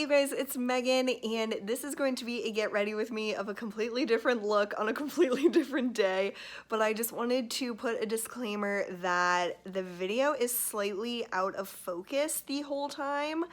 guys, it's Megan, and this is going to be a get ready with me of a completely different look on a completely different day, but I just wanted to put a disclaimer that the video is slightly out of focus the whole time,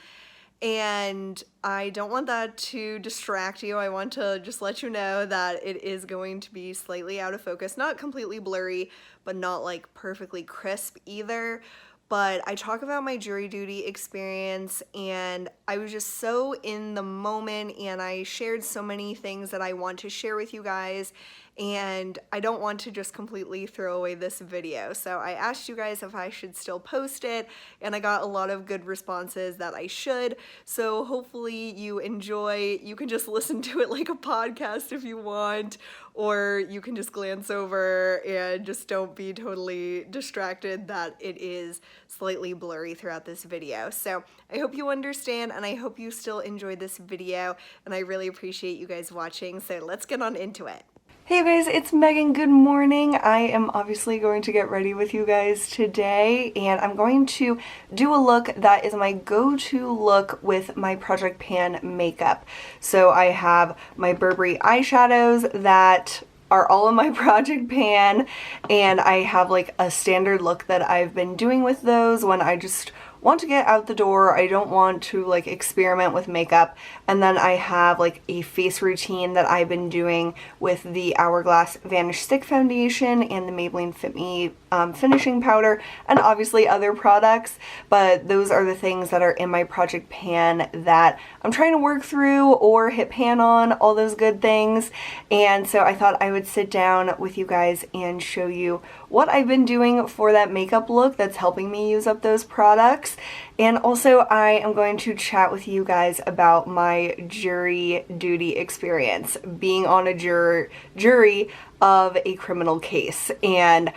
and I don't want that to distract you. I want to just let you know that it is going to be slightly out of focus, not completely blurry, but not like perfectly crisp either. But I talk about my jury duty experience, and I was just so in the moment, and I shared so many things that I want to share with you guys, and I don't want to just completely throw away this video. So I asked you guys if I should still post it, and I got a lot of good responses that I should. So hopefully you enjoy. You can just listen to it like a podcast if you want, or you can just glance over and just don't be totally distracted that it is slightly blurry throughout this video. So I hope you understand, and I hope you still enjoyed this video, and I really appreciate you guys watching. So let's get on into it. Hey you guys, it's Megan. Good morning. I am obviously going to get ready with you guys today, and I'm going to do a look that is my go-to look with my Project Pan makeup. So I have my Burberry eyeshadows that are all in my Project Pan, and I have like a standard look that I've been doing with those when I just want to get out the door. I don't want to like experiment with makeup. And then I have like a face routine that I've been doing with the Hourglass Vanish Stick Foundation and the Maybelline Fit Me finishing powder, and obviously other products. But those are the things that are in my Project Pan that I'm trying to work through or hit pan on, all those good things. And so I thought I would sit down with you guys and show you what I've been doing for that makeup look that's helping me use up those products. And also I am going to chat with you guys about my jury duty experience, being on a jury of a criminal case. And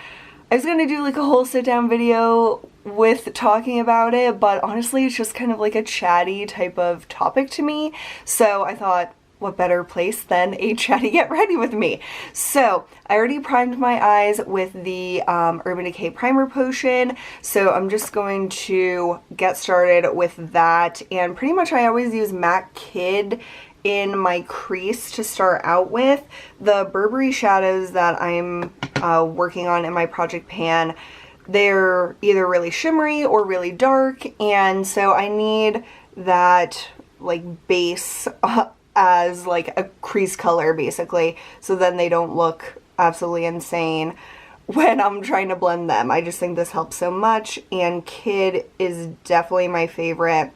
I was going to do like a whole sit down video with talking about it, but honestly it's just kind of like a chatty type of topic to me. So I thought, what better place than a chatty get ready with me. So I already primed my eyes with the Urban Decay primer potion, so I'm just going to get started with that. And pretty much I always use MAC Kid in my crease to start out with. The Burberry shadows that I'm working on in my Project Pan, they're either really shimmery or really dark, and so I need that like base as like a crease color basically, so then they don't look absolutely insane when I'm trying to blend them. I just think this helps so much, and Kid is definitely my favorite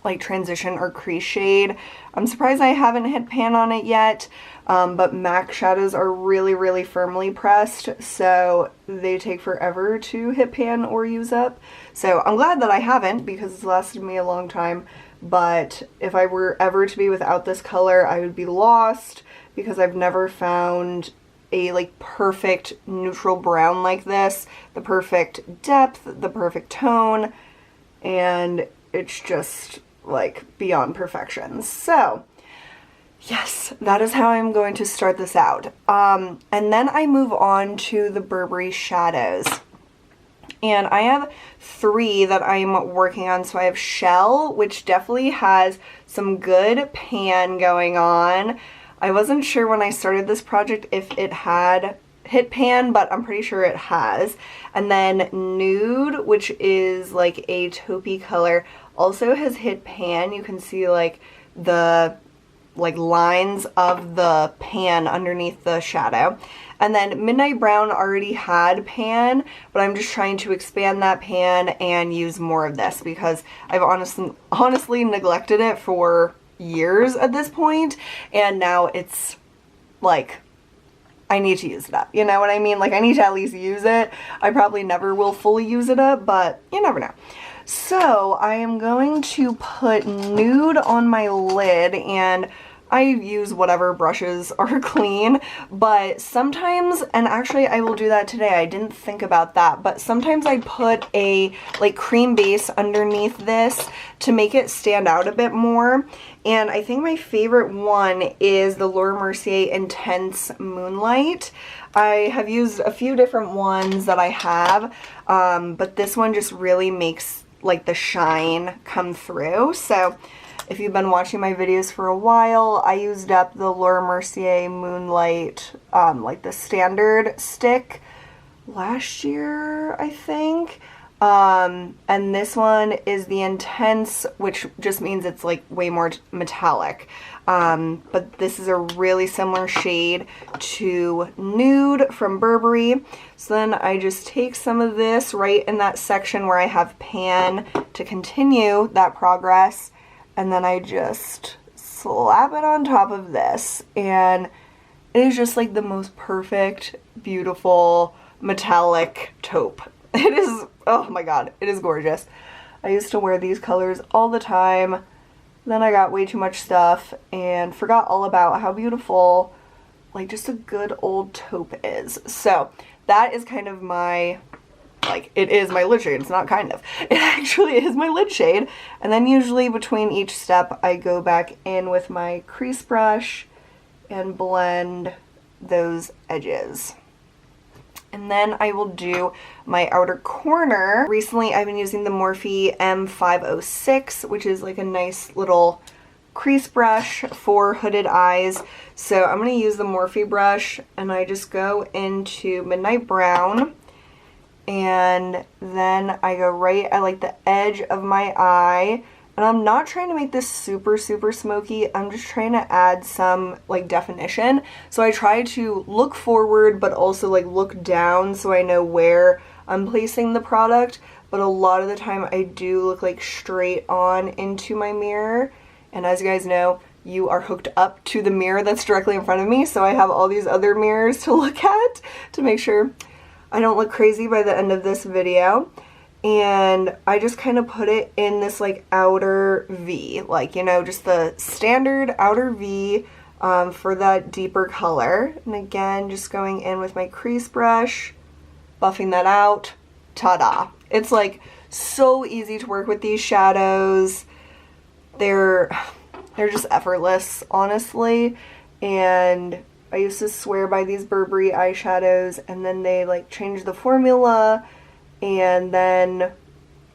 like transition or crease shade. I'm surprised I haven't hit pan on it yet, but MAC shadows are really firmly pressed, so they take forever to hit pan or use up. So I'm glad that I haven't, because it's lasted me a long time. But if I were ever to be without this color, I would be lost, because I've never found a like perfect neutral brown like this, the perfect depth, the perfect tone, and it's just like beyond perfection. So yes, that is how I'm going to start this out. And then I move on to the Burberry shadows. And I have 3 that I'm working on. So I have Shell, which definitely has some good pan going on. I wasn't sure when I started this project if it had hit pan, but I'm pretty sure it has. And then Nude, which is like a taupey color, also has hit pan. You can see like the lines of the pan underneath the shadow. And then Midnight Brown already had pan, but I'm just trying to expand that pan and use more of this, because I've honestly neglected it for years at this point, and now it's like I need to use it up. You know what I mean? Like I need to at least use it. I probably never will fully use it up, but you never know. So I am going to put Nude on my lid, and I use whatever brushes are clean, but sometimes, and actually I will do that today, I didn't think about that, but sometimes I put a like cream base underneath this to make it stand out a bit more. And I think my favorite one is the Laura Mercier Intense Moonlight. I have used a few different ones that I have, but this one just really makes like the shine come through. So If you've been watching my videos for a while, I used up the Laura Mercier Moonlight, like the standard stick last year, I think. And this one is the Intense, which just means it's like way more metallic. But this is a really similar shade to Nude from Burberry. So then I just take some of this right in that section where I have pan to continue that progress. And then I just slap it on top of this. And it is just like the most perfect, beautiful, metallic taupe. It is, oh my god, it is gorgeous. I used to wear these colors all the time. Then I got way too much stuff and forgot all about how beautiful, like, just a good old taupe is. So that is kind of my, like, it is my lid shade. It's not kind of. It actually is my lid shade. And then usually between each step, I go back in with my crease brush and blend those edges. And then I will do my outer corner. Recently, I've been using the Morphe M506, which is like a nice little crease brush for hooded eyes. So I'm going to use the Morphe brush, and I just go into Midnight Brown. And then I go right at like the edge of my eye. And I'm not trying to make this super, super smoky. I'm just trying to add some like definition. So I try to look forward, but also like look down so I know where I'm placing the product. But a lot of the time I do look like straight on into my mirror. And as you guys know, you are hooked up to the mirror that's directly in front of me. So I have all these other mirrors to look at to make sure I don't look crazy by the end of this video. And I just kind of put it in this like outer V, like, you know, just the standard outer V for that deeper color. And again, just going in with my crease brush, buffing that out, ta-da. It's like so easy to work with these shadows. They're just effortless, honestly. And I used to swear by these Burberry eyeshadows, and then they like changed the formula. And then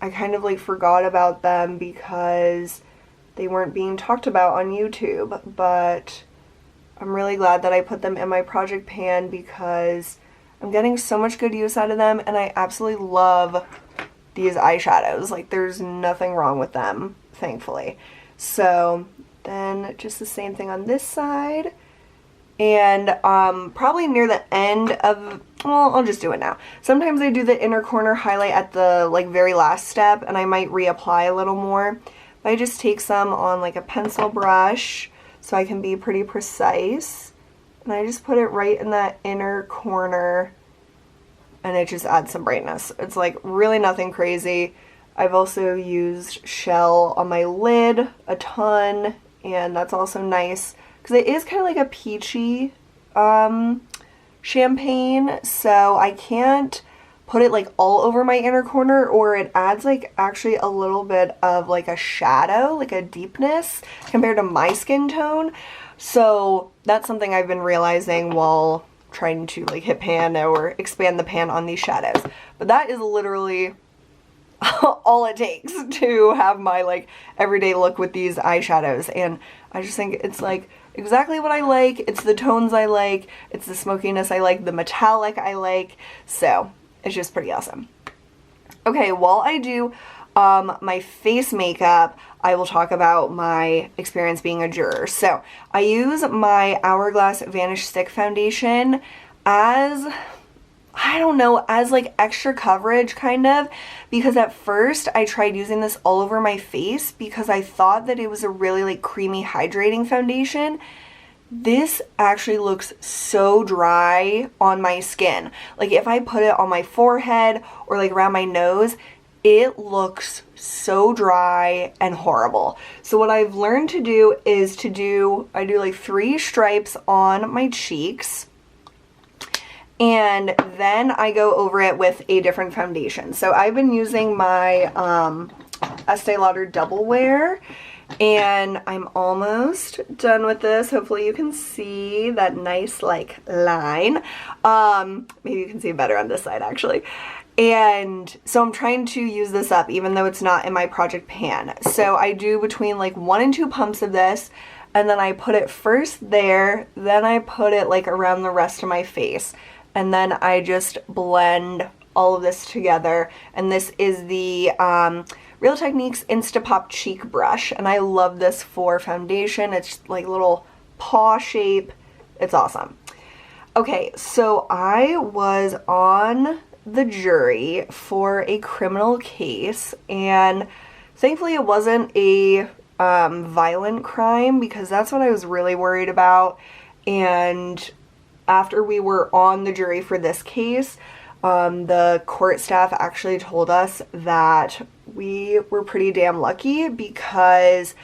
I kind of like forgot about them because they weren't being talked about on YouTube, but I'm really glad that I put them in my project pan because I'm getting so much good use out of them, and I absolutely love these eyeshadows. Like, there's nothing wrong with them, thankfully. So then just the same thing on this side. And probably near the end of, well, I'll just do it now. Sometimes I do the inner corner highlight at the like very last step, and I might reapply a little more. But I just take some on like a pencil brush so I can be pretty precise. And I just put it right in that inner corner, and it just adds some brightness. It's like really nothing crazy. I've also used Shell on my lid a ton, and that's also nice. Because it is kind of like a peachy champagne, so I can't put it like all over my inner corner, or it adds like actually a little bit of like a shadow, like a deepness compared to my skin tone. So that's something I've been realizing while trying to like hit pan or expand the pan on these shadows. But that is literally all it takes to have my like everyday look with these eyeshadows, and I just think it's like exactly what I like. It's the tones I like, it's the smokiness I like, the metallic I like, so it's just pretty awesome. Okay, while I do my face makeup, I will talk about my experience being a juror. So I use my Hourglass Vanish Stick Foundation as, I don't know, as like extra coverage kind of, because at first I tried using this all over my face because I thought that it was a really like creamy hydrating foundation. This actually looks so dry on my skin. Like if I put it on my forehead or like around my nose, it looks so dry and horrible. So what I've learned to do is I do like 3 stripes on my cheeks, and then I go over it with a different foundation. So I've been using my Estee Lauder Double Wear, And I'm almost done with this. Hopefully you can see that nice like line. Maybe you can see it better on this side actually. And so I'm trying to use this up even though it's not in my project pan. So I do between like 1 and 2 pumps of this, and then I put it first there, then I put it like around the rest of my face, and then I just blend all of this together. And this is the Real Techniques Instapop Cheek Brush, and I love this for foundation. It's like a little paw shape. It's awesome. Okay, so I was on the jury for a criminal case, and thankfully it wasn't a violent crime, because that's what I was really worried about. And after we were on the jury for this case, the court staff actually told us that we were pretty damn lucky, because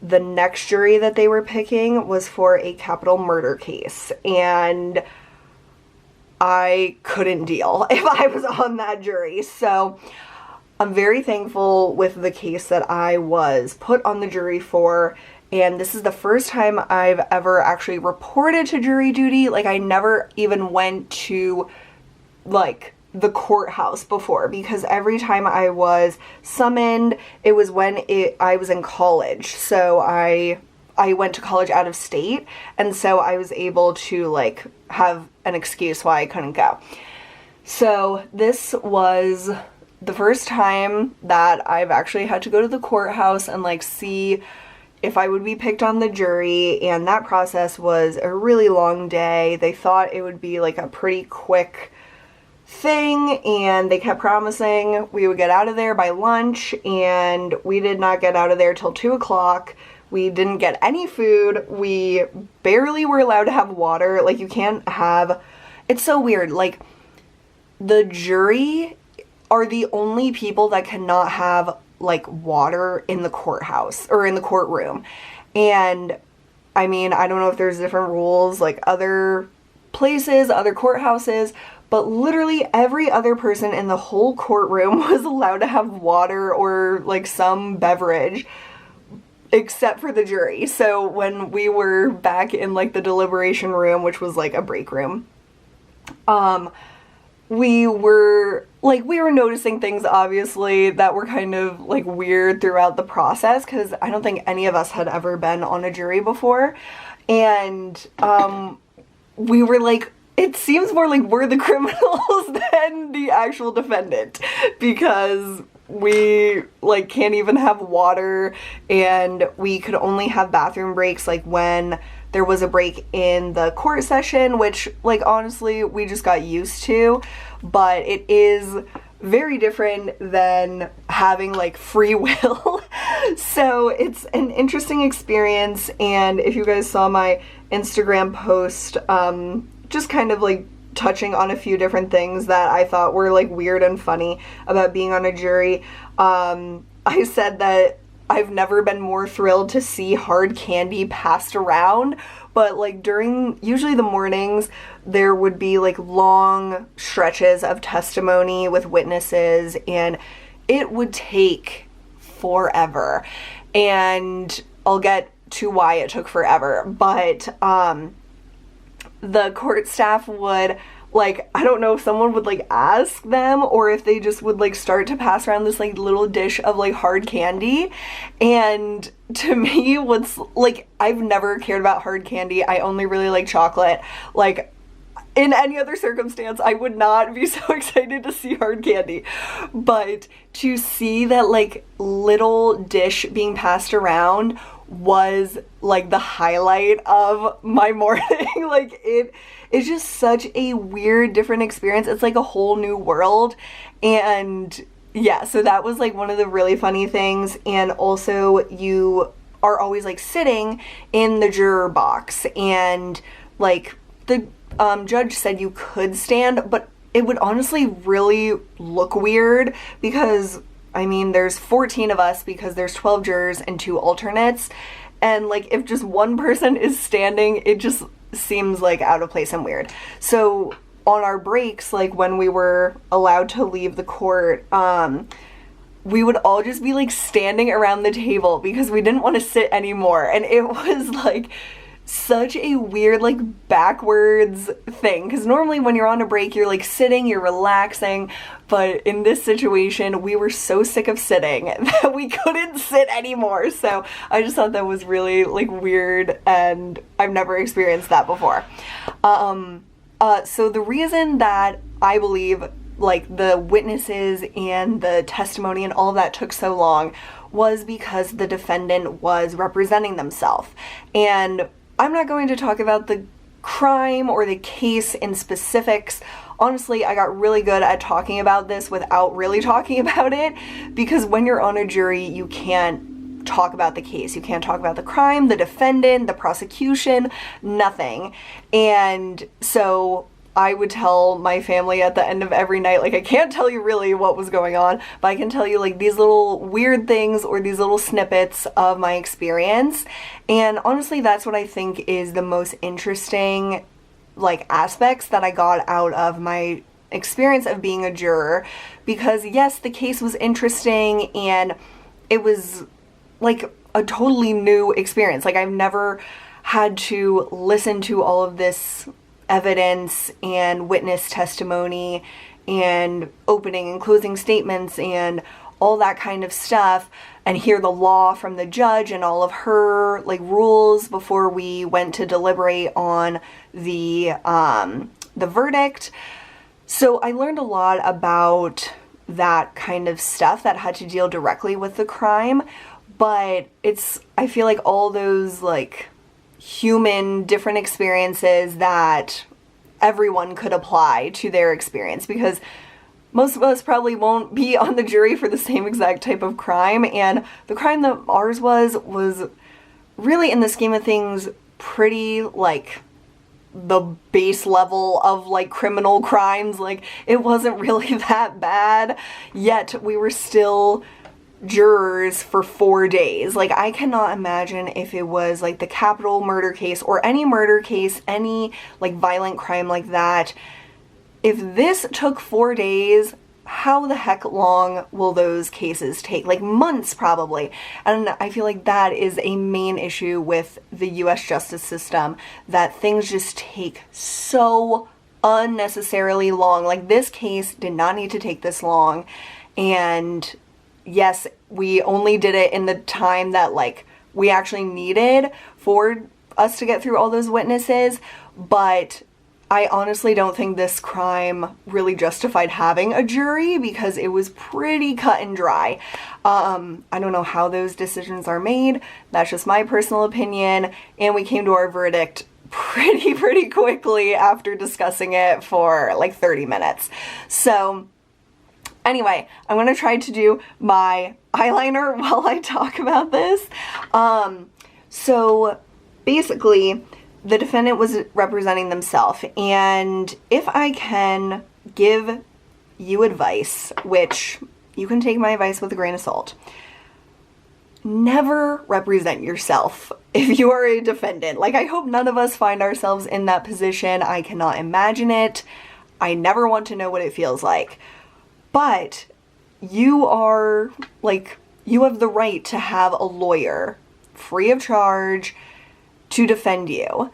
the next jury that they were picking was for a capital murder case, and I couldn't deal if I was on that jury. So I'm very thankful with the case that I was put on the jury for, and this is the first time I've ever actually reported to jury duty. Like, I never even went to like the courthouse before, because every time I was summoned, it was when I was in college. So I went to college out of state, and so I was able to like have an excuse why I couldn't go. So this was the first time that I've actually had to go to the courthouse and like see if I would be picked on the jury, and that process was a really long day. They thought it would be like a pretty quick thing, and they kept promising we would get out of there by lunch, and we did not get out of there till 2 o'clock. We didn't get any food. We barely were allowed to have water. Like, you can't have... It's so weird. Like, the jury are the only people that cannot have, like, water in the courthouse or in the courtroom. And, I mean, I don't know if there's different rules, like, other places, other courthouses, but literally every other person in the whole courtroom was allowed to have water or, like, some beverage, except for the jury. So when we were back in like the deliberation room, which was like a break room, we were noticing things obviously that were kind of like weird throughout the process, because I don't think any of us had ever been on a jury before. And we were like, it seems more like we're the criminals than the actual defendant, because we like can't even have water, and we could only have bathroom breaks like when there was a break in the court session, which like honestly we just got used to, but it is very different than having like free will. So it's an interesting experience. And if you guys saw my Instagram post, just kind of like touching on a few different things that I thought were like weird and funny about being on a jury. I said that I've never been more thrilled to see hard candy passed around, but like during usually the mornings there would be like long stretches of testimony with witnesses, and it would take forever. And I'll get to why it took forever, but the court staff would, like, I don't know if someone would like ask them or if they just would like start to pass around this like little dish of like hard candy. And to me, what's like, I've never cared about hard candy. I only really like chocolate. Like, in any other circumstance, I would not be so excited to see hard candy. But to see that like little dish being passed around was like the highlight of my morning. Like, it's just such a weird, different experience. It's like a whole new world. And yeah, so that was like one of the really funny things. And also you are always like sitting in the juror box, and like the judge said you could stand, but it would honestly really look weird, because I mean, there's 14 of us because there's 12 jurors and 2 alternates. And like, if just one person is standing, it just seems like out of place and weird. So on our breaks, like when we were allowed to leave the court, we would all just be like standing around the table because we didn't want to sit anymore. And it was like such a weird, like, backwards thing, because normally when you're on a break you're like sitting, you're relaxing, but in this situation we were so sick of sitting that we couldn't sit anymore. So I just thought that was really like weird, and I've never experienced that before. So the reason that I believe like the witnesses and the testimony and all of that took so long was because the defendant was representing themselves. And I'm not going to talk about the crime or the case in specifics. Honestly, I got really good at talking about this without really talking about it, because when you're on a jury, you can't talk about the case. You can't talk about the crime, the defendant, the prosecution, nothing. And so I would tell my family at the end of every night, like, I can't tell you really what was going on, but I can tell you like these little weird things or these little snippets of my experience. And honestly, that's what I think is the most interesting like aspects that I got out of my experience of being a juror. Because yes, the case was interesting and it was like a totally new experience. Like, I've never had to listen to all of this evidence and witness testimony and opening and closing statements and all that kind of stuff, and hear the law from the judge and all of her like rules before we went to deliberate on the verdict. So I learned a lot about that kind of stuff that had to deal directly with the crime, but I feel like all those like human different experiences that everyone could apply to their experience, because most of us probably won't be on the jury for the same exact type of crime, and the crime that ours was really, in the scheme of things, pretty like the base level of like criminal crimes. Like, it wasn't really that bad, yet we were still jurors for 4 days. Like, I cannot imagine if it was like the capital murder case or any murder case, any like violent crime like that. If this took 4 days, how the heck long will those cases take? Like, months probably. And I feel like that is a main issue with the US justice system, that things just take so unnecessarily long. Like, this case did not need to take this long, and yes, we only did it in the time that like we actually needed for us to get through all those witnesses, but I honestly don't think this crime really justified having a jury, because it was pretty cut and dry. I don't know how those decisions are made. That's just my personal opinion, and we came to our verdict pretty quickly after discussing it for like 30 minutes. So anyway, I'm going to try to do my eyeliner while I talk about this. So basically, the defendant was representing themselves, and if I can give you advice, which you can take my advice with a grain of salt, never represent yourself if you are a defendant. Like, I hope none of us find ourselves in that position. I cannot imagine it. I never want to know what it feels like. But you are, like, you have the right to have a lawyer free of charge to defend you.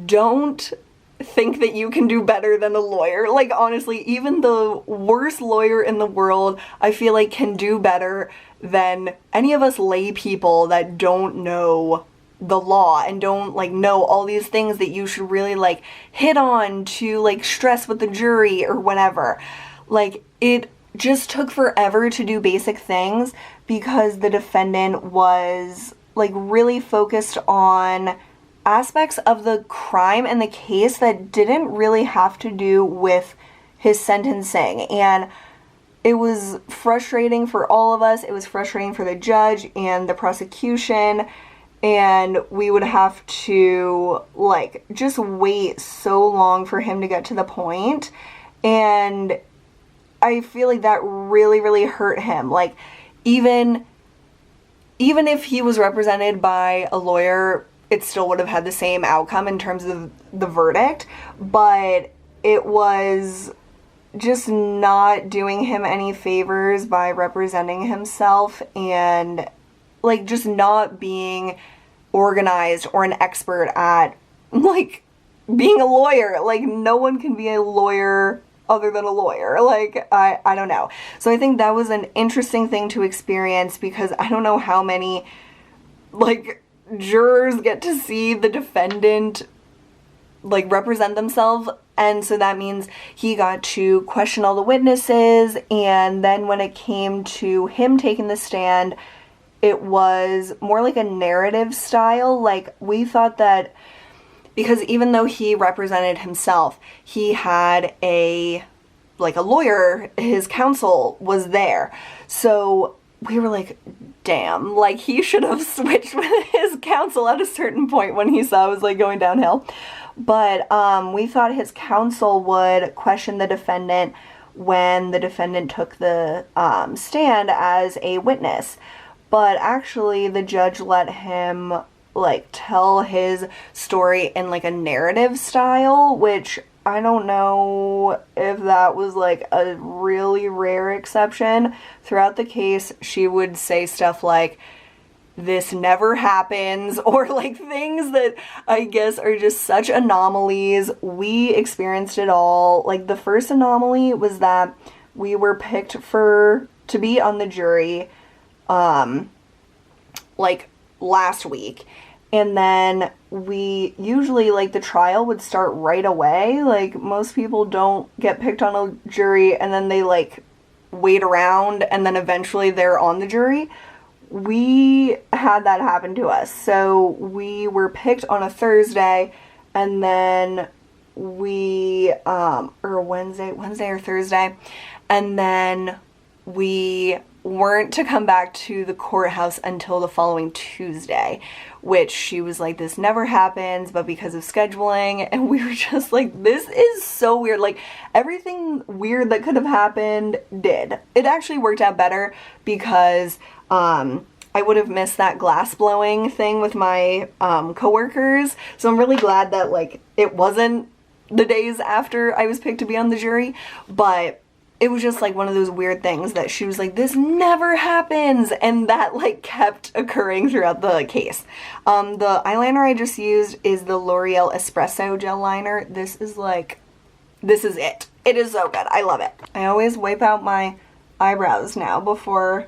Don't think that you can do better than a lawyer. Like, honestly, even the worst lawyer in the world, I feel like, can do better than any of us lay people that don't know the law and don't like know all these things that you should really like hit on to like stress with the jury or whatever. Like, it just took forever to do basic things because the defendant was like really focused on aspects of the crime and the case that didn't really have to do with his sentencing. And it was frustrating for all of us. It was frustrating for the judge and the prosecution, and we would have to like just wait so long for him to get to the point. And I feel like that really hurt him. Like, even if he was represented by a lawyer, it still would have had the same outcome in terms of the verdict, but it was just not doing him any favors by representing himself, and like just not being organized or an expert at like being a lawyer. Like, no one can be a lawyer other than a lawyer. Like, I don't know. So I think that was an interesting thing to experience, because I don't know how many like jurors get to see the defendant like represent themselves. And so that means he got to question all the witnesses, and then when it came to him taking the stand, it was more like a narrative style. Like, we thought that because even though he represented himself, he had a lawyer, his counsel was there. So we were like, damn, like he should have switched with his counsel at a certain point when he saw it was like going downhill. But we thought his counsel would question the defendant when the defendant took the stand as a witness. But actually the judge let him like tell his story in like a narrative style, which I don't know if that was like a really rare exception. Throughout the case, she would say stuff like, "This never happens," or like things that I guess are just such anomalies. We experienced it all. Like, the first anomaly was that we were picked to be on the jury like last week, and then we usually, like, the trial would start right away. Like, most people don't get picked on a jury and then they like wait around and then eventually they're on the jury. We had that happen to us. So we were picked on a Thursday, and then we or Wednesday or Thursday, and then we weren't to come back to the courthouse until the following Tuesday, which she was like, "This never happens," but because of scheduling, and we were just like, this is so weird. Like, everything weird that could have happened did. It actually worked out better because I would have missed that glass blowing thing with my coworkers. So I'm really glad that like it wasn't the days after I was picked to be on the jury, but it was just like one of those weird things that she was like, "This never happens," and that like kept occurring throughout the case. The eyeliner I just used is the L'Oreal Espresso Gel Liner. This is it. It is so good. I love it. I always wipe out my eyebrows now before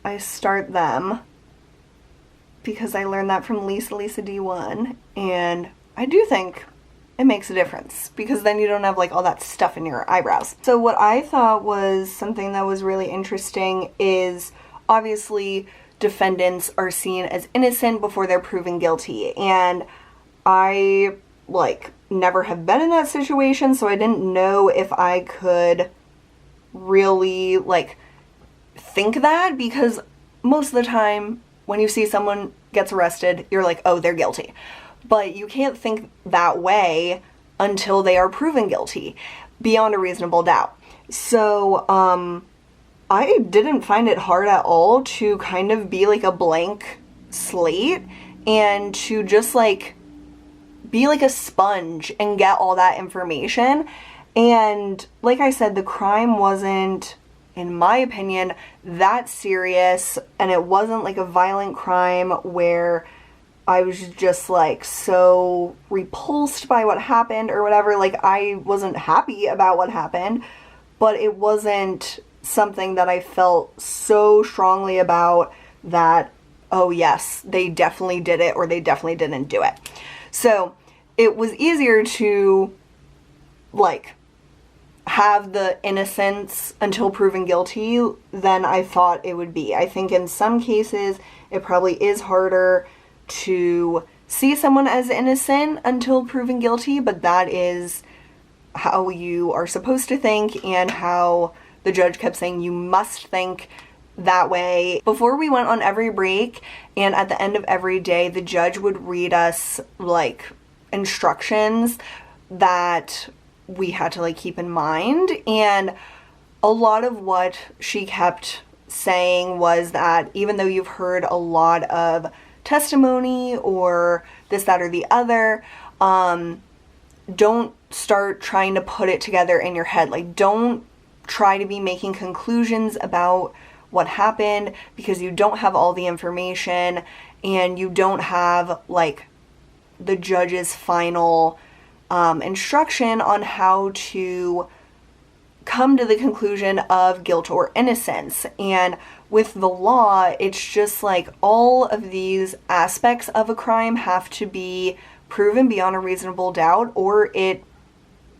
I start them, because I learned that from Lisa D1, and I do think it makes a difference, because then you don't have like all that stuff in your eyebrows. So what I thought was something that was really interesting is, obviously defendants are seen as innocent before they're proven guilty, and I like never have been in that situation, so I didn't know if I could really like think that, because most of the time when you see someone gets arrested, you're like, oh, they're guilty. But you can't think that way until they are proven guilty beyond a reasonable doubt. So I didn't find it hard at all to kind of be like a blank slate and to just like be like a sponge and get all that information. And like I said, the crime wasn't, in my opinion, that serious, and it wasn't like a violent crime where I was just like so repulsed by what happened or whatever. Like, I wasn't happy about what happened, but it wasn't something that I felt so strongly about that, oh yes, they definitely did it or they definitely didn't do it. So it was easier to like have the innocence until proven guilty than I thought it would be. I think in some cases it probably is harder to see someone as innocent until proven guilty, but that is how you are supposed to think and how the judge kept saying you must think that way. Before we went on every break and at the end of every day, the judge would read us like instructions that we had to like keep in mind, and a lot of what she kept saying was that even though you've heard a lot of testimony or this, that, or the other, don't start trying to put it together in your head. Like, don't try to be making conclusions about what happened because you don't have all the information and you don't have like the judge's final instruction on how to come to the conclusion of guilt or innocence. And with the law, it's just like all of these aspects of a crime have to be proven beyond a reasonable doubt, or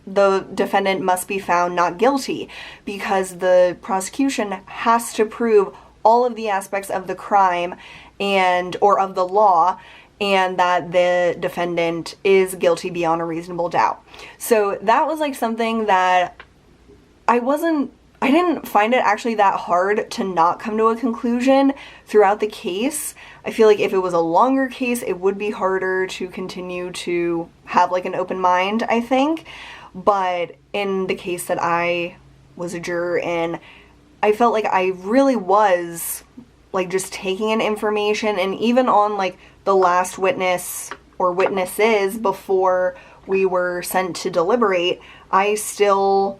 the defendant must be found not guilty, because the prosecution has to prove all of the aspects of the crime or of the law, and that the defendant is guilty beyond a reasonable doubt. So that was like something that I didn't find it actually that hard to not come to a conclusion throughout the case. I feel like if it was a longer case, it would be harder to continue to have like an open mind, I think. But in the case that I was a juror in, I felt like I really was like just taking in information, and even on like the last witness or witnesses before we were sent to deliberate, I still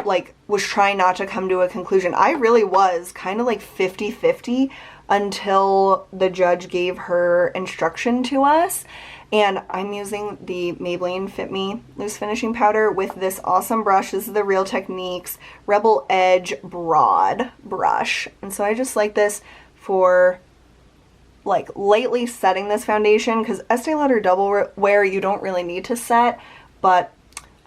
like was trying not to come to a conclusion. I really was kind of like 50-50 until the judge gave her instruction to us. And I'm using the Maybelline Fit Me Loose Finishing Powder with this awesome brush. This is the Real Techniques Rebel Edge Broad brush. And so I just like this for like lightly setting this foundation, because Estee Lauder Double Wear you don't really need to set, but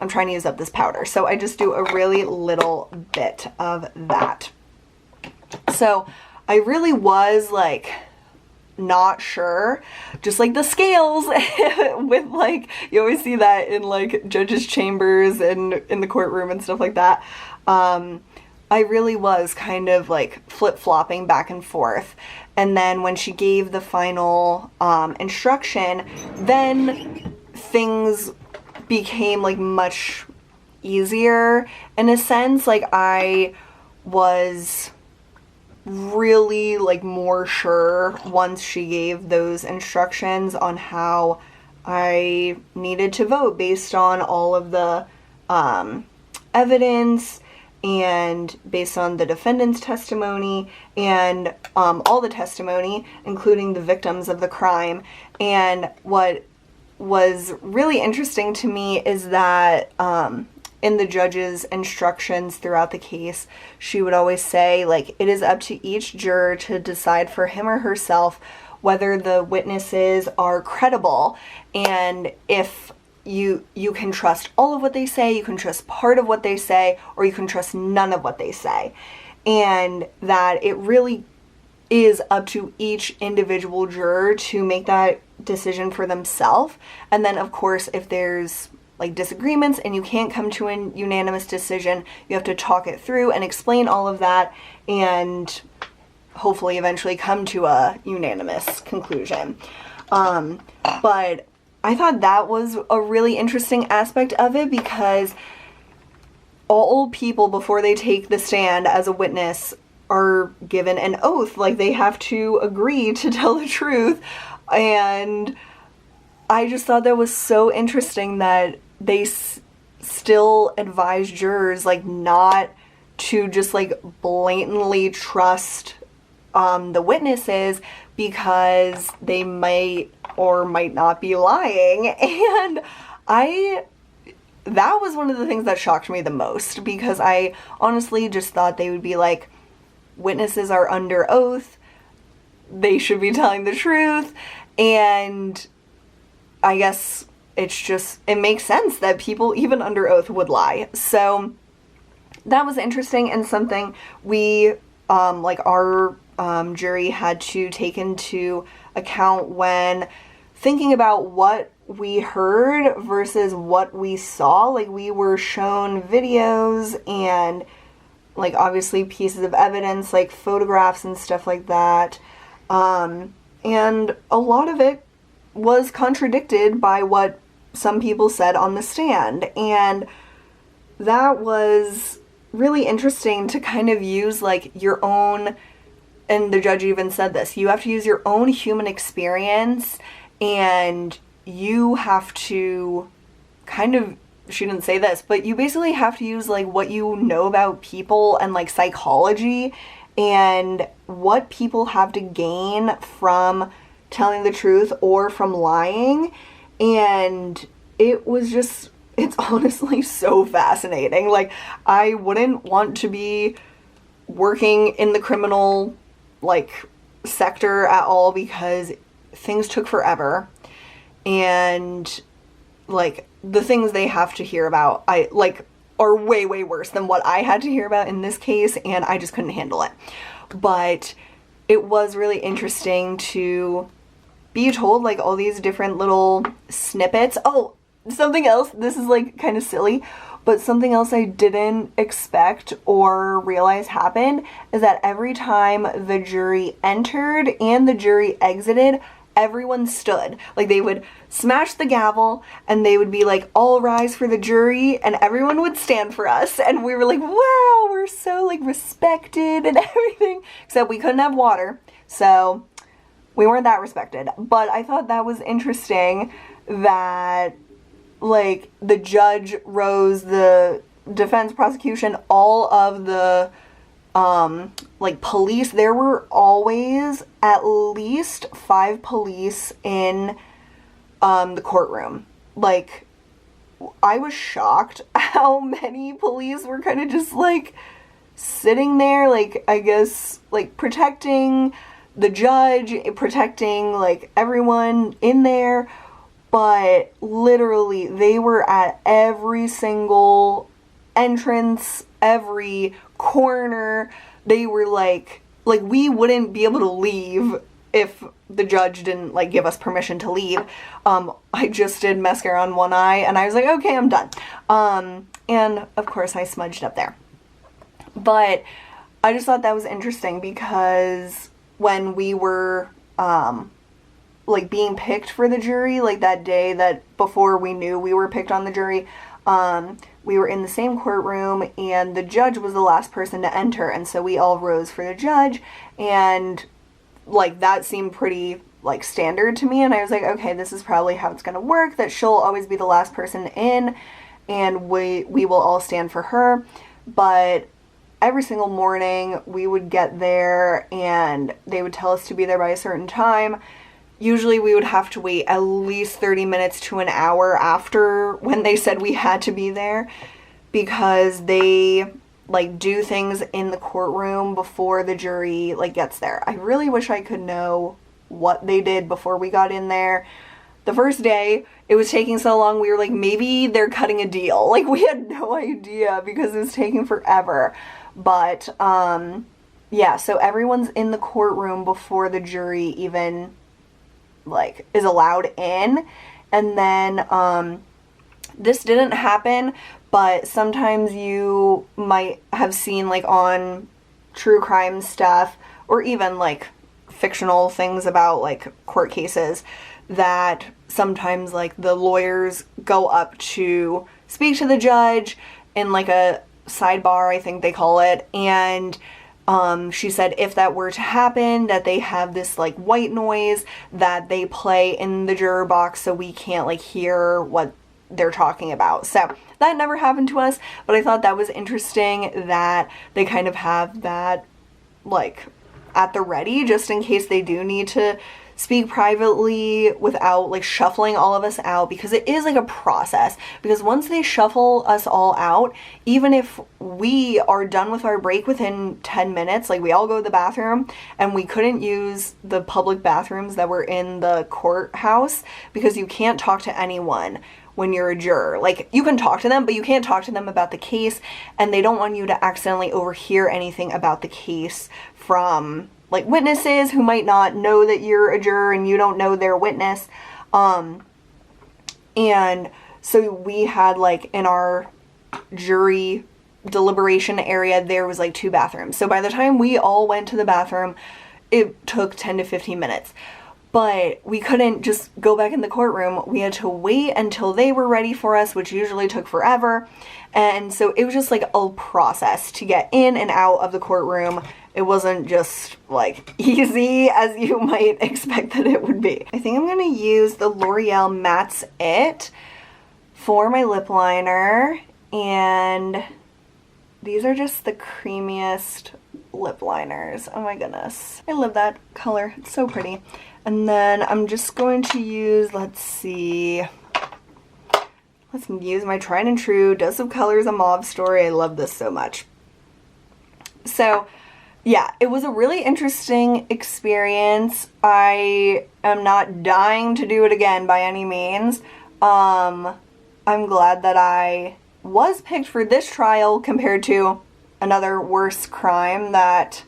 I'm trying to use up this powder. So I just do a really little bit of that. So I really was like not sure, just like the scales with like, you always see that in like judges' chambers and in the courtroom and stuff like that. I really was kind of like flip-flopping back and forth. And then when she gave the final instruction, then things became like much easier in a sense. Like I was really like more sure once she gave those instructions on how I needed to vote based on all of the evidence and based on the defendant's testimony and all the testimony, including the victims of the crime. And what was really interesting to me is that in the judge's instructions throughout the case, she would always say, like, it is up to each juror to decide for him or herself whether the witnesses are credible, and if you can trust all of what they say, you can trust part of what they say, or you can trust none of what they say. And that it really is up to each individual juror to make that decision for themselves. And then, of course, if there's like disagreements and you can't come to a unanimous decision, you have to talk it through and explain all of that and hopefully eventually come to a unanimous conclusion. But I thought that was a really interesting aspect of it, because all people, before they take the stand as a witness, are given an oath. Like, they have to agree to tell the truth. And I just thought that was so interesting that they still advise jurors, like, not to just, like, blatantly trust the witnesses, because they might or might not be lying. And that was one of the things that shocked me the most, because I honestly just thought they would be like, witnesses are under oath, they should be telling the truth. And I guess it makes sense that people even under oath would lie. So that was interesting, and something we our jury had to take into account when thinking about what we heard versus what we saw. Like, we were shown videos and like obviously pieces of evidence like photographs and stuff like that, and a lot of it was contradicted by what some people said on the stand. And that was really interesting to kind of use like your own, and the judge even said this, you have to use your own human experience, and you have to kind of, she didn't say this, but you basically have to use like what you know about people and like psychology and what people have to gain from telling the truth or from lying. And it was just, it's honestly so fascinating. Like, I wouldn't want to be working in the criminal like sector at all because things took forever, and like the things they have to hear about are way worse than what I had to hear about in this case, and I just couldn't handle it. But it was really interesting to be told like all these different little snippets. Oh, something else, this is like kind of silly, but something else I didn't expect or realize happened is that every time the jury entered and the jury exited, everyone stood. Like, they would smash the gavel and they would be like, all rise for the jury, and everyone would stand for us, and we were like, wow, we're so like respected and everything, except we couldn't have water, so we weren't that respected. But I thought that was interesting that like the judge rose, the defense, prosecution, all of the like police. There were always at least 5 police in the courtroom. Like, I was shocked how many police were kind of just like sitting there, like, I guess like protecting the judge, protecting like everyone in there. But literally they were at every single entrance, every corner. They were like we wouldn't be able to leave if the judge didn't like give us permission to leave. I just did mascara on one eye and I was like, okay, I'm done. And of course I smudged up there. But I just thought that was interesting because when we were like being picked for the jury, like that day that before we knew we were picked on the jury, we were in the same courtroom and the judge was the last person to enter, and so we all rose for the judge, and like that seemed pretty like standard to me, and I was like, okay, this is probably how it's gonna work, that she'll always be the last person in and we will all stand for her. But every single morning we would get there and they would tell us to be there by a certain time. Usually we would have to wait at least 30 minutes to an hour after when they said we had to be there, because they like do things in the courtroom before the jury like gets there. I really wish I could know what they did before we got in there. The first day it was taking so long, we were like, maybe they're cutting a deal. Like, we had no idea because it was taking forever. But yeah, so everyone's in the courtroom before the jury even like is allowed in. And then this didn't happen, but sometimes you might have seen like on true crime stuff or even like fictional things about like court cases that sometimes like the lawyers go up to speak to the judge in like a sidebar, I think they call it, and she said if that were to happen, that they have this like white noise that they play in the juror box so we can't like hear what they're talking about. So that never happened to us, but I thought that was interesting that they kind of have that like at the ready just in case they do need to speak privately without like shuffling all of us out, because it is like a process. Because once they shuffle us all out, even if we are done with our break within 10 minutes, like we all go to the bathroom, and we couldn't use the public bathrooms that were in the courthouse because you can't talk to anyone when you're a juror. Like, you can talk to them, but you can't talk to them about the case, and they don't want you to accidentally overhear anything about the case from like witnesses who might not know that you're a juror and you don't know they're a witness. And so we had like in our jury deliberation area, there was like 2 bathrooms. So by the time we all went to the bathroom, it took 10 to 15 minutes. But we couldn't just go back in the courtroom. We had to wait until they were ready for us, which usually took forever. And so it was just like a process to get in and out of the courtroom. It wasn't just like easy as you might expect that it would be. I think I'm gonna use the L'Oreal Mattes It for my lip liner, and these are just the creamiest lip liners. Oh my goodness. I love that color. It's so pretty. And then I'm just going to use, let's use my tried and true Dose of Colors, A Mauve Story. I love this so much. So yeah, it was a really interesting experience. I am not dying to do it again by any means. I'm glad that I was picked for this trial compared to another worse crime that,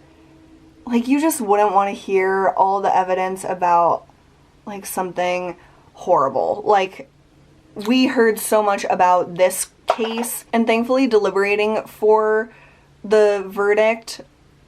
like, you just wouldn't want to hear all the evidence about, like, something horrible. Like, we heard so much about this case, and thankfully deliberating for the verdict,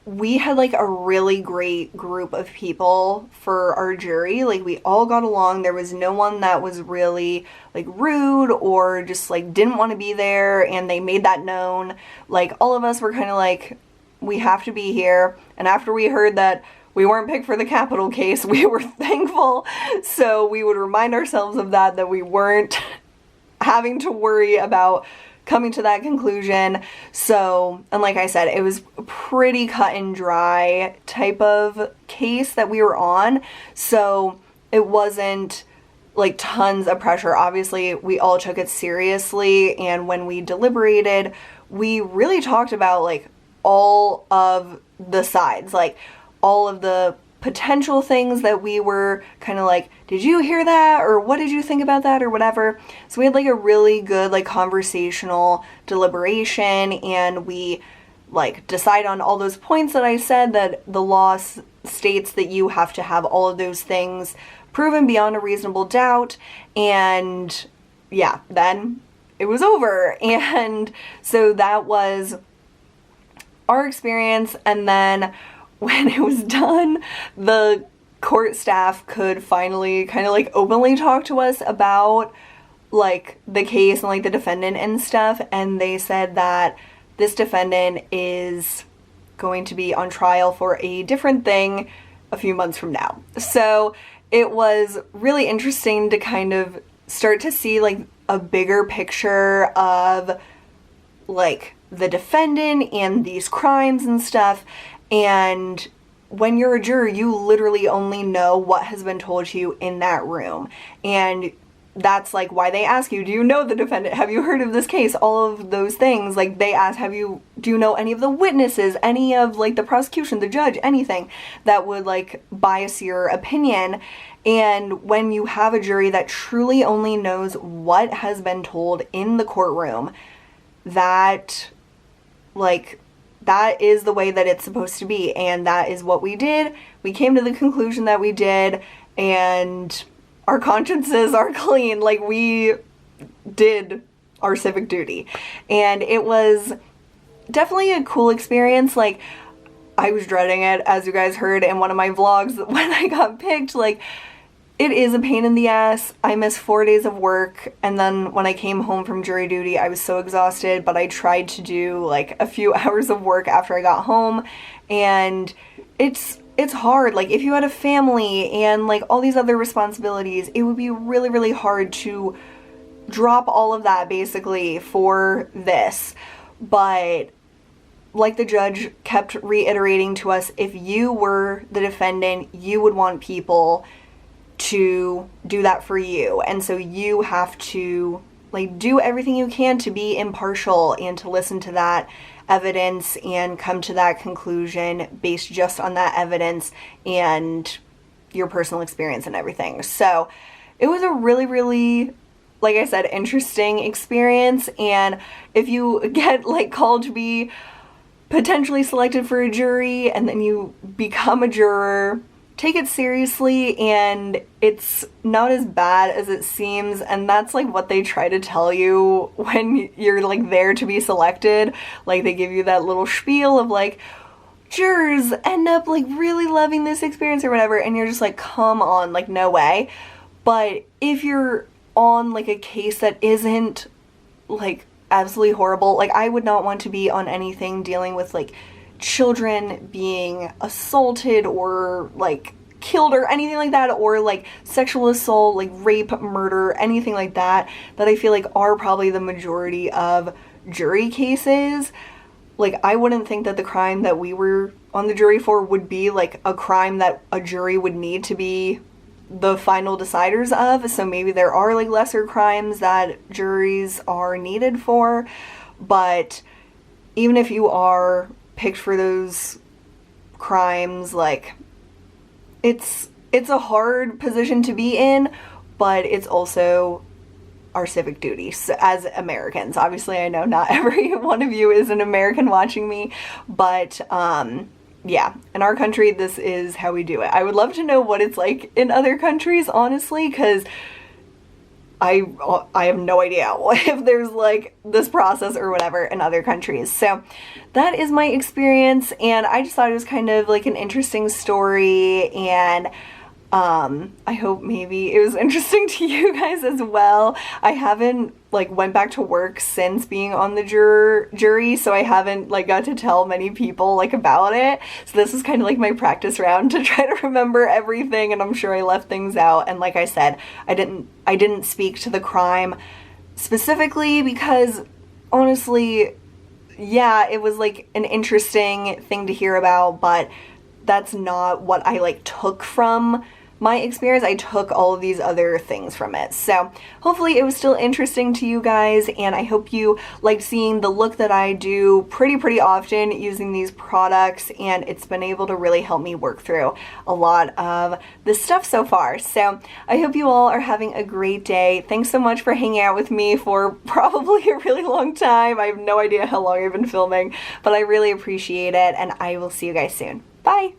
we had, like, a really great group of people for our jury. Like, we all got along. There was no one that was really, like, rude or just, like, didn't want to be there, and they made that known. Like, all of us were kind of like, we have to be here. And after we heard that we weren't picked for the capital case, we were thankful. So we would remind ourselves of that we weren't having to worry about coming to that conclusion. So, and like I said, it was a pretty cut and dry type of case that we were on. So it wasn't like tons of pressure. Obviously, we all took it seriously. And when we deliberated, we really talked about like all of the sides, like all of the potential things that we were kind of like, did you hear that? Or what did you think about that? Or whatever. So we had like a really good like conversational deliberation, and we like decide on all those points that I said that the law states that you have to have all of those things proven beyond a reasonable doubt. And yeah, then it was over. And so that was our experience. And then when it was done, the court staff could finally kind of like openly talk to us about like the case and like the defendant and stuff, and they said that this defendant is going to be on trial for a different thing a few months from now. So it was really interesting to kind of start to see like a bigger picture of like the defendant and these crimes and stuff. And when you're a juror, you literally only know what has been told to you in that room. And that's like why they ask you, do you know the defendant? Have you heard of this case? All of those things. Like they ask, do you know any of the witnesses, any of like the prosecution, the judge, anything that would like bias your opinion. And when you have a jury that truly only knows what has been told in the courtroom, that is the way that it's supposed to be, and that is what we did. We came to the conclusion that we did, and our consciences are clean. Like, we did our civic duty. And it was definitely a cool experience. Like, I was dreading it, as you guys heard in one of my vlogs when I got picked. Like, it is a pain in the ass. I missed 4 days of work, and then when I came home from jury duty, I was so exhausted, but I tried to do like a few hours of work after I got home, and it's hard. Like, if you had a family and like all these other responsibilities, it would be really, really hard to drop all of that basically for this. But like the judge kept reiterating to us, if you were the defendant, you would want people to do that for you, and so you have to like do everything you can to be impartial and to listen to that evidence and come to that conclusion based just on that evidence and your personal experience and everything. So it was a really, really, like I said, interesting experience. And if you get like called to be potentially selected for a jury and then you become a juror, take it seriously, and it's not as bad as it seems. And that's like what they try to tell you when you're like there to be selected. Like, they give you that little spiel of like, jurors end up like really loving this experience or whatever, and you're just like, come on, like, no way. But if you're on like a case that isn't like absolutely horrible, like I would not want to be on anything dealing with like children being assaulted or like killed or anything like that, or like sexual assault, like rape, murder, anything like that, that I feel like are probably the majority of jury cases. Like, I wouldn't think that the crime that we were on the jury for would be like a crime that a jury would need to be the final deciders of. So maybe there are like lesser crimes that juries are needed for, but even if you are picked for those crimes, like, it's a hard position to be in, but it's also our civic duties as Americans. Obviously, I know not every one of you is an American watching me, but yeah, in our country, this is how we do it. I would love to know what it's like in other countries, honestly, because I have no idea if there's like this process or whatever in other countries. So that is my experience, and I just thought it was kind of like an interesting story, and I hope maybe it was interesting to you guys as well. I haven't like went back to work since being on the jury, so I haven't like got to tell many people like about it. So this is kind of like my practice round to try to remember everything, and I'm sure I left things out. And like I said, I didn't speak to the crime specifically because honestly, yeah, it was like an interesting thing to hear about, but that's not what I like took from my experience. I took all of these other things from it. So hopefully it was still interesting to you guys, and I hope you liked seeing the look that I do pretty often using these products, and it's been able to really help me work through a lot of this stuff so far. So I hope you all are having a great day. Thanks so much for hanging out with me for probably a really long time. I have no idea how long I've been filming, but I really appreciate it, and I will see you guys soon. Bye!